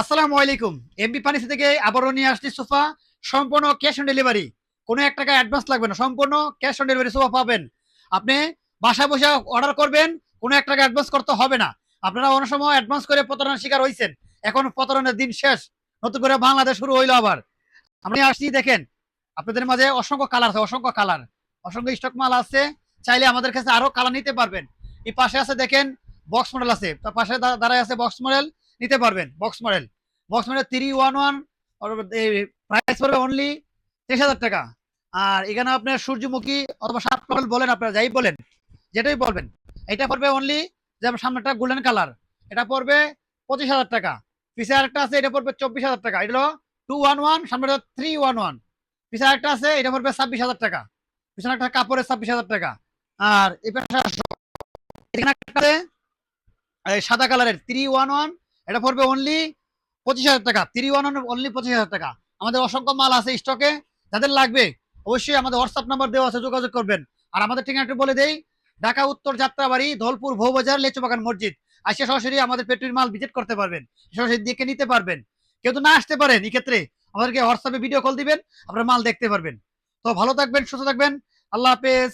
আসসালামু আলাইকুম। MB furniture থেকে আবারও নিয়ে আসছি সোফা, সম্পূর্ণ ক্যাশ অন ডেলিভারি। কোনো 1 টাকা অ্যাডভান্স লাগবে না, সম্পূর্ণ ক্যাশ অন ডেলিভারি সোফা পাবেন। আপনি বাসায় বসে অর্ডার করবেন, কোনো 1 টাকা অ্যাডভান্স করতে হবে না। আপনারা অনেক সময় অ্যাডভান্স করে প্রতারণার শিকার হয়েছেন, এখন প্রতারণার দিন শেষ, নতুন করে বাংলাদেশ শুরু হইলো আবার। আমরা আসছি, দেখেন আপনাদের মাঝে অসংখ্য কালার আছে, অসংখ্য কালার, অসংখ্য স্টক মাল আছে। চাইলে আমাদের কাছে আরো কালার নিতে পারবেন। এই পাশে আছে দেখেন বক্স মডেল আছে, তার পাশে দাঁড়ায় আছে বক্স মডেল, নিতে পারবেন box model. Box model 311, price পড়বে অনলি 23,000 টাকা। আর এখানে আপনার সূর্যমুখী অথবা সাত মডেল বলেন, আপনারা যাই বলেন, যেটাই বলবেন, এটা পড়বে অনলি, যেমন সামনেটা গোল্ডেন কালার, এটা পড়বে 25,000 টাকা। পিছে আরেকটা আছে, এটা পড়বে 24,000 টাকা। এটা হলো 211, সামনে 311। পিছে আরেকটা আছে, এটা পড়বে 26,000 টাকা। পিছনে একটা কাপড়ের 26,000 টাকা। আর এই পাশে এখানে একটা আছে, এই সাদা কালারের 311, এটা পড়বে অনলি 25,000 টাকা। 311 অনলি 25,000 টাকা। আমাদের অসংখ্য মাল আছে স্টকে, যাদের লাগবে অবশ্যই আমাদের হোয়াটসঅ্যাপ নাম্বার দেওয়া আছে, যোগাযোগ করবেন। আর আমাদের ঠিকানাটা বলে দেই, ঢাকা উত্তর যাত্রাবাড়ি, ধলপুর ভৌবাজার, লেচুবাগান মসজিদ। আসে সরাসরি আমাদের পেট্রির মাল ভিজিট করতে পারবেন, সরাসরি দেখে নিতে পারবেন। কেউ তো না আসতে পারেন, এক্ষেত্রে আমাদেরকে হোয়াটসঅ্যাপে ভিডিও কল দিবেন, আপনার মাল দেখতে পারবেন। তো ভালো থাকবেন, সুস্থ থাকবেন, আল্লাহ হাফেজ।